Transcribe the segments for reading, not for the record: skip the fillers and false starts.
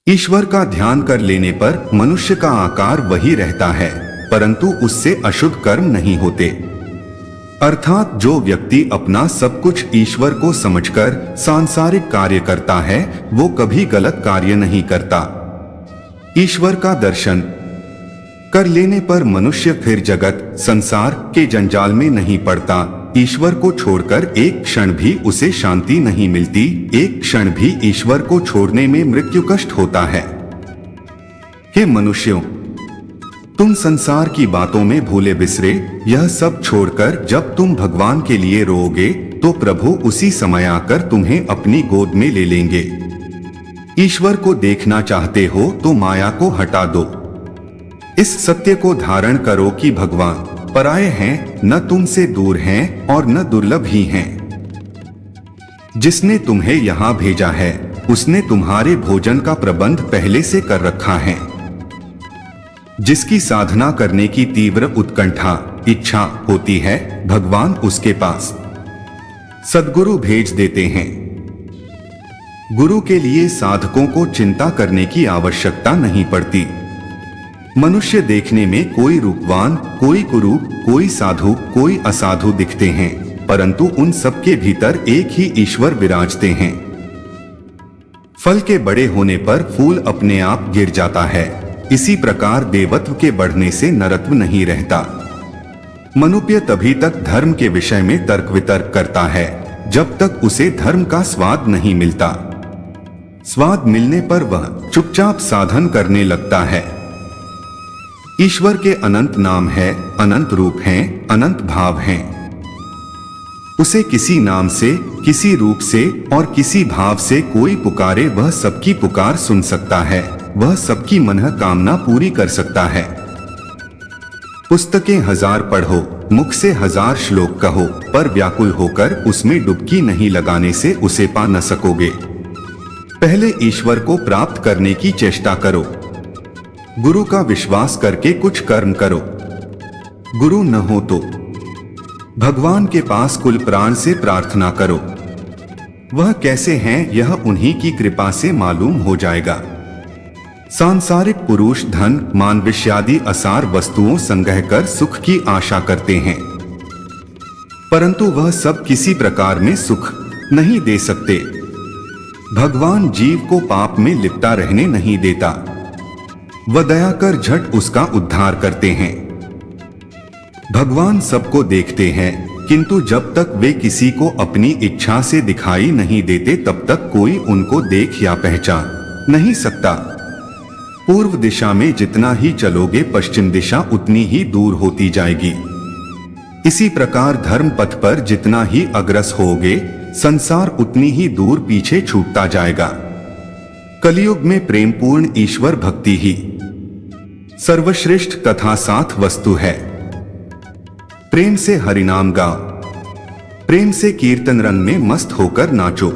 ईश्वर का ध्यान कर लेने पर मनुष्य का आकार वही रहता है, परंतु उससे अशुभ कर्म नहीं होते। अर्थात जो व्यक्ति अपना सब कुछ ईश्वर को समझकर सांसारिक कार्य करता है, वो कभी गलत कार्य नहीं करता। ईश्वर का दर्शन कर लेने पर मनुष्य फिर जगत संसार के जंजाल में नहीं पड़ता। ईश्वर को छोड़कर एक क्षण भी उसे शांति नहीं मिलती। एक क्षण भी ईश्वर को छोड़ने में मृत्यु कष्ट होता है। हे मनुष्यों, तुम संसार की बातों में भूले बिसरे यह सब छोड़कर जब तुम भगवान के लिए रोओगे तो प्रभु उसी समय आकर तुम्हें अपनी गोद में ले लेंगे। ईश्वर को देखना चाहते हो तो माया को हटा दो। इस सत्य को धारण करो कि भगवान पराये हैं, न तुमसे दूर हैं और न दुर्लभ ही हैं। जिसने तुम्हें यहाँ भेजा है उसने तुम्हारे भोजन का प्रबंध पहले से कर रखा है। जिसकी साधना करने की तीव्र उत्कंठा इच्छा होती है, भगवान उसके पास सद्गुरु भेज देते हैं। गुरु के लिए साधकों को चिंता करने की आवश्यकता नहीं पड़ती। मनुष्य देखने में कोई रूपवान, कोई कुरूप, कोई साधु, कोई असाधु दिखते हैं, परंतु उन सबके भीतर एक ही ईश्वर विराजते हैं। फल के बड़े होने पर फूल अपने आप गिर जाता है, इसी प्रकार देवत्व के बढ़ने से नरत्व नहीं रहता। मनुष्य तभी तक धर्म के विषय में तर्क वितर्क करता है जब तक उसे धर्म का स्वाद नहीं मिलता। स्वाद मिलने पर वह चुपचाप साधन करने लगता है। ईश्वर के अनंत नाम है, अनंत रूप हैं, अनंत भाव हैं। उसे किसी नाम से, किसी रूप से और किसी भाव से कोई पुकारे वह सबकी पुकार सुन सकता है, वह सबकी मनोकामना पूरी कर सकता है। पुस्तकें 1000 पढ़ो, मुख से 1000 श्लोक कहो, पर व्याकुल होकर उसमें डुबकी नहीं लगाने से उसे पा न सकोगे। पहले ईश्वर को प्राप्त करने की चेष्टा करो। गुरु का विश्वास करके कुछ कर्म करो। गुरु न हो तो भगवान के पास कुल प्राण से प्रार्थना करो। वह कैसे हैं यह उन्हीं की कृपा से मालूम हो जाएगा। सांसारिक पुरुष धन मान विषयादि असार वस्तुओं संग्रह कर सुख की आशा करते हैं, परंतु वह सब किसी प्रकार में सुख नहीं दे सकते। भगवान जीव को पाप में लिपटा रहने नहीं देता, वह दया कर झट उसका उद्धार करते हैं। भगवान सबको देखते हैं, किंतु जब तक वे किसी को अपनी इच्छा से दिखाई नहीं देते तब तक कोई उनको देख या पहचान नहीं सकता। पूर्व दिशा में जितना ही चलोगे पश्चिम दिशा उतनी ही दूर होती जाएगी। इसी प्रकार धर्म पथ पर जितना ही अग्रसर होगे संसार उतनी ही दूर पीछे छूटता जाएगा। कलयुग में प्रेमपूर्ण ईश्वर भक्ति ही सर्वश्रेष्ठ तथा साथ वस्तु है। प्रेम से हरिनाम गाओ, प्रेम से कीर्तन रंग में मस्त होकर नाचो।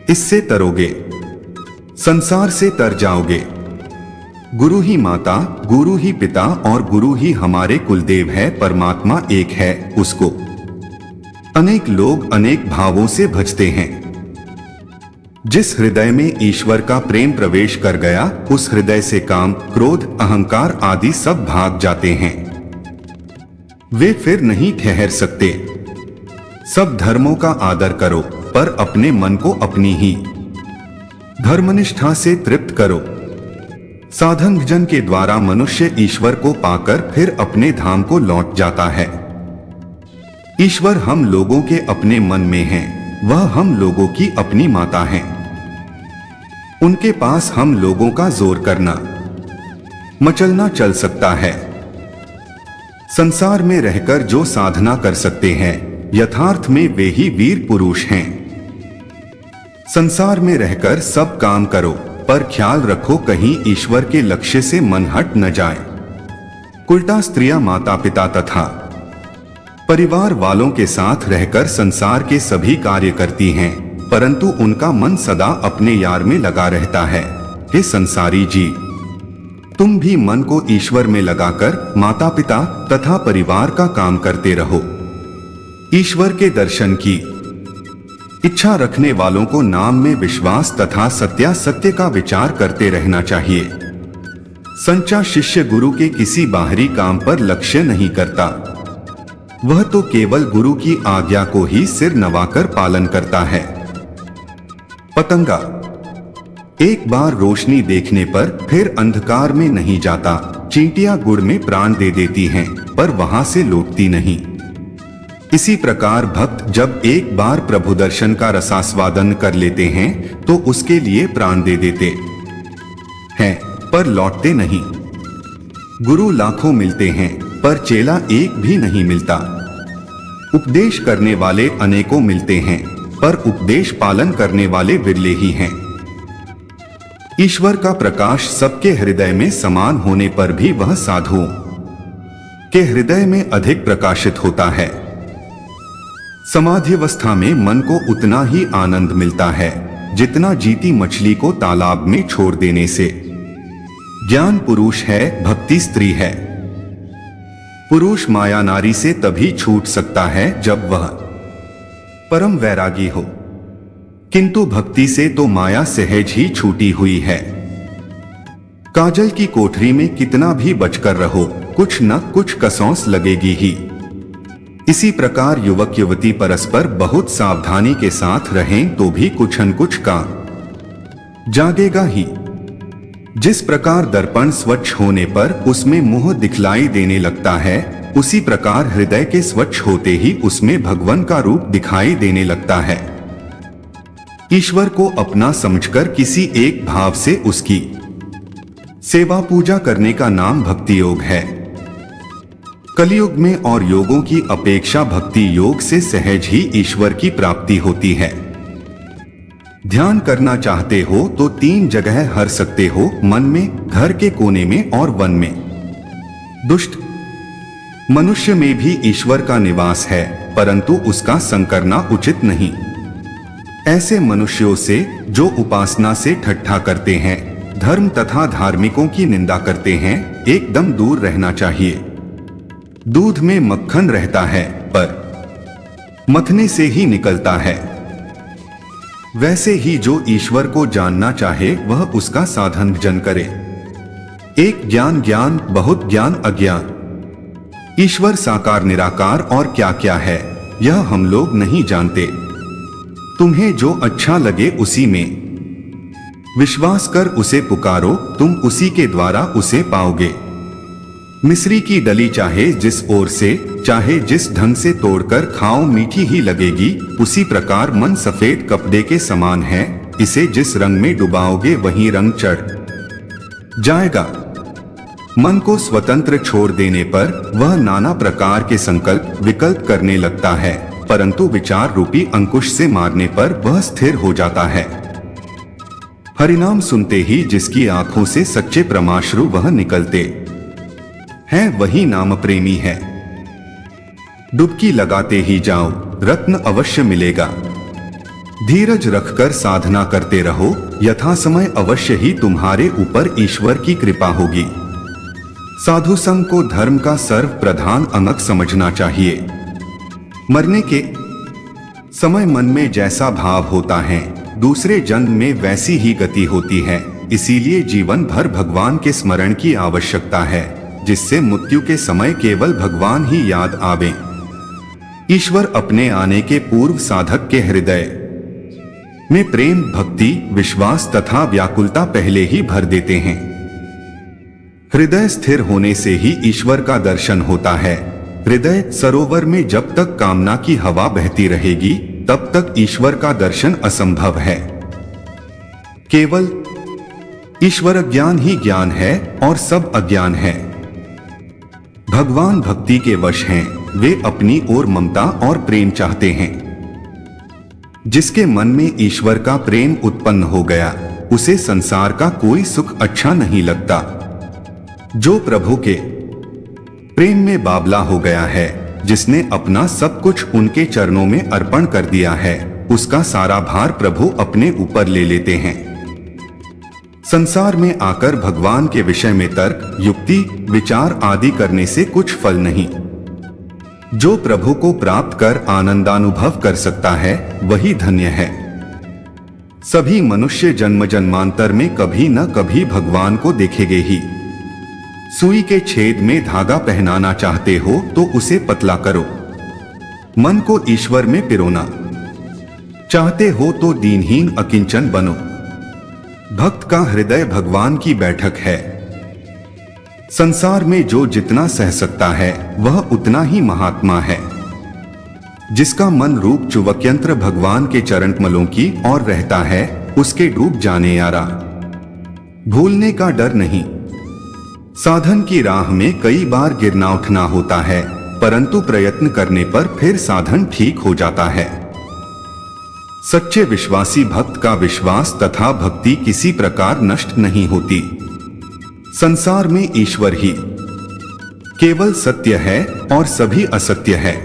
इससे तरोगे, संसार से तर जाओगे। गुरु ही माता, गुरु ही पिता और गुरु ही हमारे कुलदेव है। परमात्मा एक है, उसको अनेक लोग अनेक भावों से भजते हैं। जिस हृदय में ईश्वर का प्रेम प्रवेश कर गया उस हृदय से काम, क्रोध, अहंकार आदि सब भाग जाते हैं। वे फिर नहीं ठहर सकते। सब धर्मों का आदर करो, पर अपने मन को अपनी ही धर्मनिष्ठा से तृप्त करो। साधन भजन के द्वारा मनुष्य ईश्वर को पाकर फिर अपने धाम को लौट जाता है। ईश्वर हम लोगों के अपने मन में है, वह हम लोगों की अपनी माता है। उनके पास हम लोगों का जोर करना मचलना चल सकता है। संसार में रहकर जो साधना कर सकते हैं यथार्थ में वे ही वीर पुरुष हैं। संसार में रहकर सब काम करो, पर ख्याल रखो कहीं ईश्वर के लक्ष्य से मन हट न जाए। उल्टा स्त्रियां माता पिता तथा परिवार वालों के साथ रहकर संसार के सभी कार्य करती हैं, परंतु उनका मन सदा अपने यार में लगा रहता है। हे संसारी जी, तुम भी मन को ईश्वर में लगाकर माता पिता तथा परिवार का काम करते रहो। ईश्वर के दर्शन की इच्छा रखने वालों को नाम में विश्वास तथा सत्यासत्य का विचार करते रहना चाहिए। सच्चा शिष्य गुरु के किसी बाहरी काम पर लक्ष्य नहीं करता, वह तो केवल गुरु की आज्ञा को ही सिर नवाकर पालन करता है। पतंगा एक बार रोशनी देखने पर फिर अंधकार में नहीं जाता। चींटियां गुड़ में प्राण दे देती हैं, पर वहां से लौटती नहीं। इसी प्रकार भक्त जब एक बार प्रभु दर्शन का रसास्वादन कर लेते हैं तो उसके लिए प्राण दे देते हैं, पर लौटते नहीं। गुरु लाखों मिलते हैं, पर चेला एक भी नहीं मिलता। उपदेश करने वाले अनेकों मिलते हैं, पर उपदेश पालन करने वाले विरले ही हैं। ईश्वर का प्रकाश सबके हृदय में समान होने पर भी वह साधुओं के हृदय में अधिक प्रकाशित होता है। समाधिवस्था में मन को उतना ही आनंद मिलता है जितना जीती मछली को तालाब में छोड़ देने से। ज्ञान पुरुष है, भक्ति स्त्री है। पुरुष माया नारी से तभी छूट सकता है जब वह परम वैरागी हो, किंतु भक्ति से तो माया सहज ही छूटी हुई है। काजल की कोठरी में कितना भी बचकर रहो, कुछ न कुछ कसौंस लगेगी ही। इसी प्रकार युवक युवती परस्पर बहुत सावधानी के साथ रहें तो भी कुछ न कुछ का जागेगा ही। जिस प्रकार दर्पण स्वच्छ होने पर उसमें मुंह दिखलाई देने लगता है, उसी प्रकार हृदय के स्वच्छ होते ही उसमें भगवान का रूप दिखाई देने लगता है। ईश्वर को अपना समझकर किसी एक भाव से उसकी सेवा पूजा करने का नाम भक्ति योग है। कलयुग में और योगों की अपेक्षा भक्ति योग से सहज ही ईश्वर की प्राप्ति होती है। ध्यान करना चाहते हो तो 3 जगह हर सकते हो, मन में, घर के कोने में और वन में। दुष्ट मनुष्य में भी ईश्वर का निवास है, परंतु उसका संग करना उचित नहीं। ऐसे मनुष्यों से जो उपासना से ठट्ठा करते हैं, धर्म तथा धार्मिकों की निंदा करते हैं, एकदम दूर रहना चाहिए। दूध में मक्खन रहता है, पर मथने से ही निकलता है। वैसे ही जो ईश्वर को जानना चाहे वह उसका साधन जन करे। एक ज्ञान ज्ञान, बहुत ज्ञान अज्ञान। ईश्वर साकार निराकार और क्या क्या है यह हम लोग नहीं जानते। तुम्हें जो अच्छा लगे उसी में विश्वास कर उसे पुकारो, तुम उसी के द्वारा उसे पाओगे। मिस्री की डली चाहे जिस ओर से, चाहे जिस ढंग से तोड़कर खाओ, मीठी ही लगेगी। उसी प्रकार मन सफेद कपड़े के समान है, इसे जिस रंग में डुबाओगे वही रंग चढ़ जाएगा। मन को स्वतंत्र छोड़ देने पर वह नाना प्रकार के संकल्प विकल्प करने लगता है, परंतु विचार रूपी अंकुश से मारने पर वह स्थिर हो जाता है। हरिनाम सुनते ही जिसकी आंखों से सच्चे प्रमाश्रु वह निकलते है, वही नाम प्रेमी है। डुबकी लगाते ही जाओ, रत्न अवश्य मिलेगा। धीरज रखकर साधना करते रहो, यथा समय अवश्य ही तुम्हारे ऊपर ईश्वर की कृपा होगी। साधु संग को धर्म का सर्व प्रधान अंग समझना चाहिए। मरने के समय मन में जैसा भाव होता है, दूसरे जन्म में वैसी ही गति होती है। इसीलिए जीवन भर भगवान के स्मरण की आवश्यकता है, जिससे मृत्यु के समय केवल भगवान ही याद आवे। ईश्वर अपने आने के पूर्व साधक के हृदय में प्रेम, भक्ति, विश्वास तथा व्याकुलता पहले ही भर देते हैं। हृदय स्थिर होने से ही ईश्वर का दर्शन होता है। हृदय सरोवर में जब तक कामना की हवा बहती रहेगी, तब तक ईश्वर का दर्शन असंभव है। केवल ईश्वर ज्ञान ही ज्ञान है और सब अज्ञान है। भगवान भक्ति के वश हैं, वे अपनी ओर ममता और प्रेम चाहते हैं। जिसके मन में ईश्वर का प्रेम उत्पन्न हो गया, उसे संसार का कोई सुख अच्छा नहीं लगता। जो प्रभु के प्रेम में बावला हो गया है, जिसने अपना सब कुछ उनके चरणों में अर्पण कर दिया है, उसका सारा भार प्रभु अपने ऊपर ले लेते हैं। संसार में आकर भगवान के विषय में तर्क, युक्ति, विचार आदि करने से कुछ फल नहीं। जो प्रभु को प्राप्त कर आनंदानुभव कर सकता है वही धन्य है। सभी मनुष्य जन्म जन्मांतर में कभी न कभी भगवान को देखेंगे ही। सुई के छेद में धागा पहनाना चाहते हो तो उसे पतला करो। मन को ईश्वर में पिरोना चाहते हो तो दीनहीन अकिंचन बनो। भक्त का हृदय भगवान की बैठक है। संसार में जो जितना सह सकता है वह उतना ही महात्मा है। जिसका मन रूप चुवक्यंत्र भगवान के चरण कमलों की ओर रहता है उसके डूब जाने यारा। भूलने का डर नहीं। साधन की राह में कई बार गिरना उठना होता है, परंतु प्रयत्न करने पर फिर साधन ठीक हो जाता है। सच्चे विश्वासी भक्त का विश्वास तथा भक्ति किसी प्रकार नष्ट नहीं होती। संसार में ईश्वर ही केवल सत्य है और सभी असत्य है।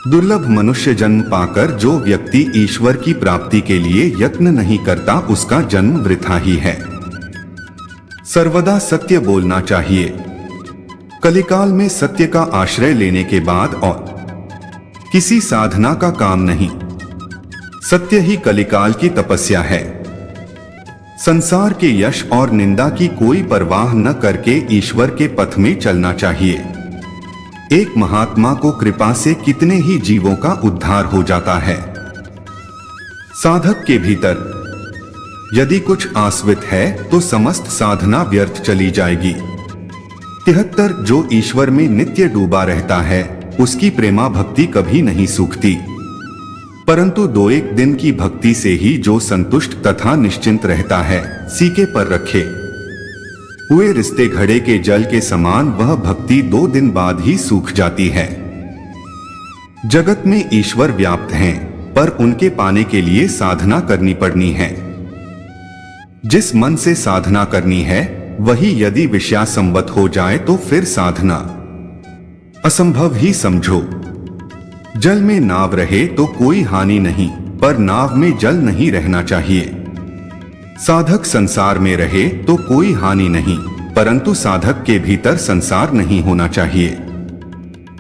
दुर्लभ मनुष्य जन्म पाकर जो व्यक्ति ईश्वर की प्राप्ति के लिए यत्न नहीं करता उसका जन्म वृथा ही है। सर्वदा सत्य बोलना चाहिए। कलिकाल में सत्य का आश्रय लेने के बाद और किसी साधना का काम नहीं। सत्य ही कलिकाल की तपस्या है। संसार के यश और निंदा की कोई परवाह न करके ईश्वर के पथ में चलना चाहिए। एक महात्मा को कृपा से कितने ही जीवों का उद्धार हो जाता है। साधक के भीतर यदि कुछ आश्रित है तो समस्त साधना व्यर्थ चली जाएगी। 73 जो ईश्वर में नित्य डूबा रहता है उसकी प्रेमा भक्ति कभी नहीं सूखती, परंतु 2-1 दिन की भक्ति से ही जो संतुष्ट तथा निश्चिंत रहता है सीके पर रखे हुए रिश्ते घड़े के जल के समान वह भक्ति 2 दिन बाद ही सूख जाती है। जगत में ईश्वर व्याप्त हैं, पर उनके पाने के लिए साधना करनी पड़नी है। जिस मन से साधना करनी है वही यदि विषयासंबद्ध हो जाए तो फिर साधना असंभव ही समझो। जल में नाव रहे तो कोई हानि नहीं, पर नाव में जल नहीं रहना चाहिए। साधक संसार में रहे तो कोई हानि नहीं, परंतु साधक के भीतर संसार नहीं होना चाहिए।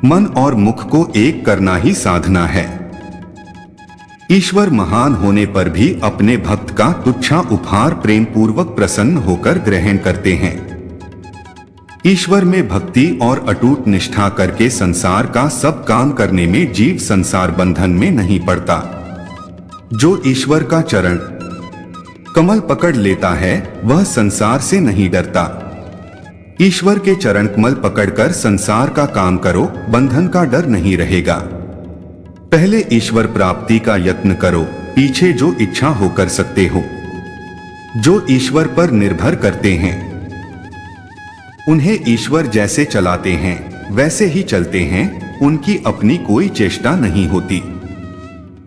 मन और मुख को एक करना ही साधना है। ईश्वर महान होने पर भी अपने भक्त का तुच्छा उपहार प्रेम पूर्वक प्रसन्न होकर ग्रहण करते हैं। ईश्वर में भक्ति और अटूट निष्ठा करके संसार का सब काम करने में जीव संसार बंधन में नहीं पड़ता। जो ईश्वर का चरण कमल पकड़ लेता है वह संसार से नहीं डरता। ईश्वर के चरण कमल पकड़कर संसार का काम करो, बंधन का डर नहीं रहेगा। पहले ईश्वर प्राप्ति का यत्न करो, पीछे जो इच्छा हो कर सकते हो। जो ईश्वर पर निर्भर करते हैं उन्हें ईश्वर जैसे चलाते हैं वैसे ही चलते हैं, उनकी अपनी कोई चेष्टा नहीं होती।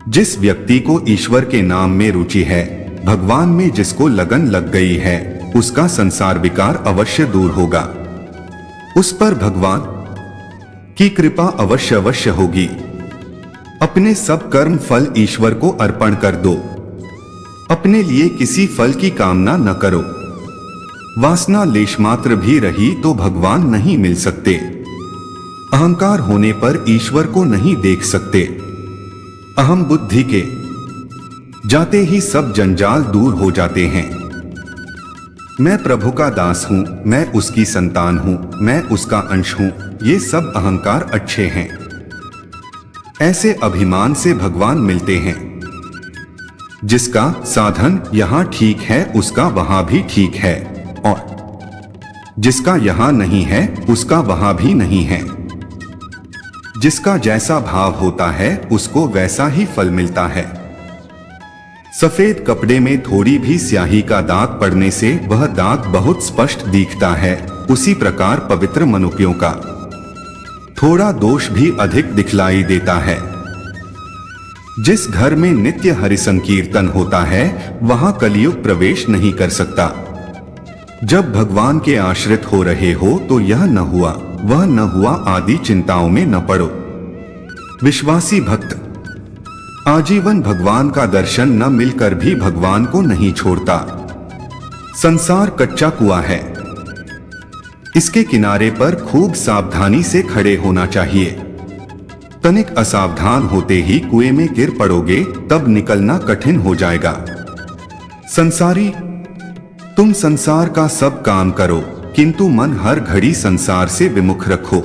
जिस व्यक्ति को ईश्वर के नाम में रुचि है, भगवान में जिसको लगन लग गई है, उसका संसार विकार अवश्य दूर होगा। उस पर भगवान की कृपा अवश्य अवश्य होगी। अपने सब कर्म फल ईश्वर को अर्पण कर दो। अपने लिए किसी फल की कामना न करो। वासना लेश मात्र भी रही तो भगवान नहीं मिल सकते। अहंकार होने पर ईश्वर को नहीं देख सकते। अहम बुद्धि के जाते ही सब जंजाल दूर हो जाते हैं। मैं प्रभु का दास हूं, मैं उसकी संतान हूं, मैं उसका अंश हूं, ये सब अहंकार अच्छे हैं। ऐसे अभिमान से भगवान मिलते हैं। जिसका साधन यहां ठीक है उसका वहां भी ठीक है, और जिसका यहां नहीं है उसका वहां भी नहीं है। जिसका जैसा भाव होता है उसको वैसा ही फल मिलता है। सफेद कपड़े में थोड़ी भी स्याही का दाग पड़ने से वह दाग बहुत स्पष्ट दिखता है, उसी प्रकार पवित्र मनुष्यों का थोड़ा दोष भी अधिक दिखलाई देता है। जिस घर में नित्य हरि संकीर्तन होता है वहां कलयुग प्रवेश नहीं कर सकता। जब भगवान के आश्रित हो रहे हो तो यह न हुआ वह न हुआ आदि चिंताओं में न पड़ो। विश्वासी भक्त आजीवन भगवान का दर्शन न मिलकर भी भगवान को नहीं छोड़ता। संसार कच्चा कुआं है। इसके किनारे पर खूब सावधानी से खड़े होना चाहिए। तनिक असावधान होते ही कुएं में गिर पड़ोगे तब निकलना कठिन हो जाएगा। संसारी, तुम संसार का सब काम करो किंतु मन हर घड़ी संसार से विमुख रखो।